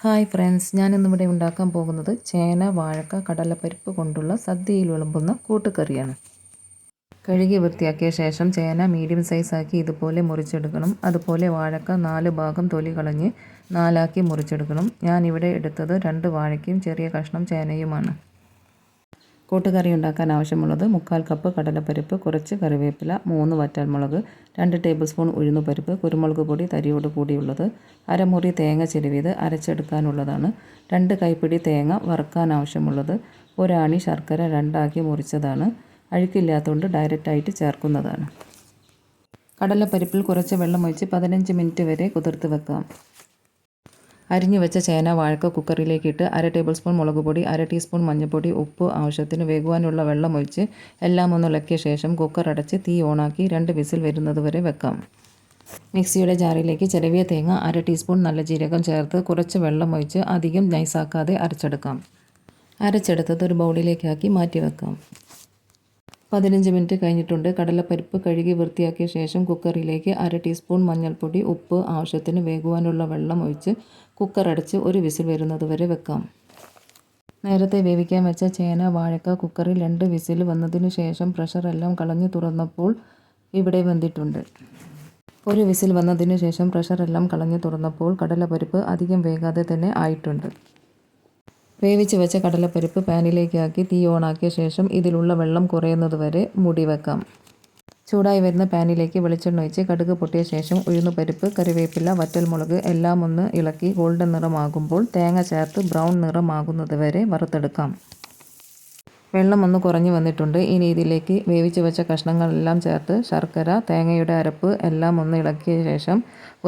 Hi friends, ഞാനിന്നിവിടെ ഉണ്ടാക്കാൻ പോകുന്നത് ചേന, വാഴക്ക, കടലപ്പരിപ്പ് കൊണ്ടുള്ള സദ്യയിൽ വിളമ്പുന്ന കൂട്ടുകറിയാണ്. കഴുകി വൃത്തിയാക്കിയ ശേഷം ചേന മീഡിയം സൈസാക്കി ഇതുപോലെ മുറിച്ചെടുക്കണം. അതുപോലെ വാഴക്ക 4 ഭാഗം തൊലി കളഞ്ഞ് 4ആക്കി മുറിച്ചെടുക്കണം. ഞാനിവിടെ എടുത്തത് 2 വാഴയ്ക്കും ചെറിയ കഷ്ണം ചേനയുമാണ്. കൂട്ടുകറി ഉണ്ടാക്കാൻ ആവശ്യമുള്ളത് 3/4 കപ്പ് കടലപ്പരിപ്പ്, കുറച്ച് കറിവേപ്പില, 3 വറ്റൽമുളക്, 2 ടേബിൾ സ്പൂൺ ഉഴുന്നുപരിപ്പ്, കുരുമുളക് പൊടി തരിയോട് കൂടിയുള്ളത്, അരമുറി തേങ്ങ ചിരവിയത് അരച്ചെടുക്കാനുള്ളതാണ്, 2 കൈപ്പിടി തേങ്ങ വറുക്കാൻ ആവശ്യമുള്ളത്, 1 ആണി ശർക്കര 2ആക്കി മുറിച്ചതാണ്. അഴുക്കില്ലാത്തതുകൊണ്ട് ഡയറക്റ്റായിട്ട് ചേർക്കുന്നതാണ്. കടലപ്പരിപ്പിൽ കുറച്ച് വെള്ളം ഒഴിച്ച് 15 മിനിറ്റ് വരെ കുതിർത്ത് വെക്കാം. അരിഞ്ഞു വെച്ച ചേന, വാഴക്ക കുക്കറിലേക്ക് ഇട്ട് 1/2 ടേബിൾ സ്പൂൺ മുളക് പൊടി, 1/2 ടീസ്പൂൺ മഞ്ഞൾപ്പൊടി, ഉപ്പ് ആവശ്യത്തിന് വേകുവാനുള്ള വെള്ളം ഒഴിച്ച് എല്ലാം ഒന്ന് ഇളക്കിയ ശേഷം കുക്കർ അടച്ച് തീ ഓണാക്കി 2 വിസിൽ വരുന്നത് വരെ വെക്കാം. മിക്സിയുടെ ജാറിലേക്ക് ചിരവിയ തേങ്ങ, 1/2 ടീസ്പൂൺ നല്ല ജീരകം ചേർത്ത് കുറച്ച് വെള്ളം ഒഴിച്ച് അധികം നൈസാക്കാതെ അരച്ചെടുക്കാം. അരച്ചെടുത്തത് ഒരു ബൗളിലേക്കാക്കി മാറ്റി വെക്കാം. 15 മിനിറ്റ് കഴിഞ്ഞിട്ടുണ്ട്. കടലപ്പരിപ്പ് കഴുകി വൃത്തിയാക്കിയ ശേഷം കുക്കറിലേക്ക് 1/2 ടീസ്പൂൺ മഞ്ഞൾപ്പൊടി, ഉപ്പ് ആവശ്യത്തിന് വേകുവാനുള്ള വെള്ളം ഒഴിച്ച് കുക്കർ അടച്ച് ഒരു വിസിൽ വരുന്നത് വരെ വെക്കാം. നേരത്തെ വേവിക്കാൻ വെച്ച ചേന, വാഴക്ക കുക്കറിൽ 2 വിസിൽ വന്നതിനു ശേഷം പ്രഷർ എല്ലാം കളഞ്ഞ് തുറന്നപ്പോൾ ഇവിടെ വെന്തിട്ടുണ്ട്. ഒരു വിസിൽ വന്നതിനു ശേഷം പ്രഷർ എല്ലാം കളഞ്ഞ് തുറന്നപ്പോൾ കടലപ്പരിപ്പ് അധികം വേകാതെ തന്നെ ആയിട്ടുണ്ട്. വേവിച്ച് വെച്ച കടലപ്പരിപ്പ് പാനിലേക്കാക്കി തീ ഓണാക്കിയ ശേഷം ഇതിലുള്ള വെള്ളം കുറയുന്നത് വരെ മൂടി വെക്കാം. ചൂടായി വരുന്ന പാനിലേക്ക് വെളിച്ചെണ്ണ ഒഴിച്ച് കടുക് പൊട്ടിയ ശേഷം ഉഴുന്നുപരിപ്പ്, കറിവേപ്പില, വറ്റൽമുളക് എല്ലാം ഒന്ന് ഇളക്കി ഗോൾഡൻ നിറമാകുമ്പോൾ തേങ്ങ ചേർത്ത് ബ്രൗൺ നിറമാകുന്നത് വരെ വറുത്തെടുക്കാം. വെള്ളം ഒന്ന് കുറഞ്ഞു വന്നിട്ടുണ്ട്. ഇനി ഇതിലേക്ക് വേവിച്ച് വെച്ച കഷ്ണങ്ങളെല്ലാം ചേർത്ത് ശർക്കര, തേങ്ങയുടെ അരപ്പ് എല്ലാം ഒന്ന് ഇളക്കിയ ശേഷം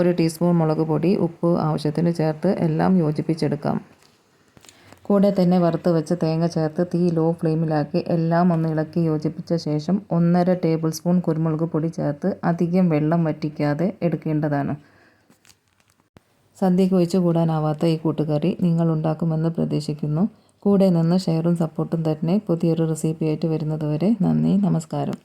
1 ടീസ്പൂൺ മുളക് പൊടി, ഉപ്പ് ആവശ്യത്തിന് ചേർത്ത് എല്ലാം യോജിപ്പിച്ചെടുക്കാം. കൂടെ തന്നെ വറുത്ത് വെച്ച തേങ്ങ ചേർത്ത് തീ ലോ ഫ്ലെയിമിലാക്കി എല്ലാം ഒന്ന് ഇളക്കി യോജിപ്പിച്ച ശേഷം 1/2 ടേബിൾ സ്പൂൺ കുരുമുളക് പൊടി ചേർത്ത് അധികം വെള്ളം വറ്റിക്കാതെ എടുക്കേണ്ടതാണ്. സദ്യയ്ക്ക് ഒഴിച്ചു കൂടാനാവാത്ത ഈ കൂട്ടുകറി നിങ്ങൾ ഉണ്ടാക്കുമെന്ന് പ്രതീക്ഷിക്കുന്നു. കൂടെ നിന്ന് ഷെയറും സപ്പോർട്ടും തന്നെ. പുതിയൊരു റെസിപ്പിയായിട്ട് വരുന്നത് വരെ നന്ദി, നമസ്കാരം.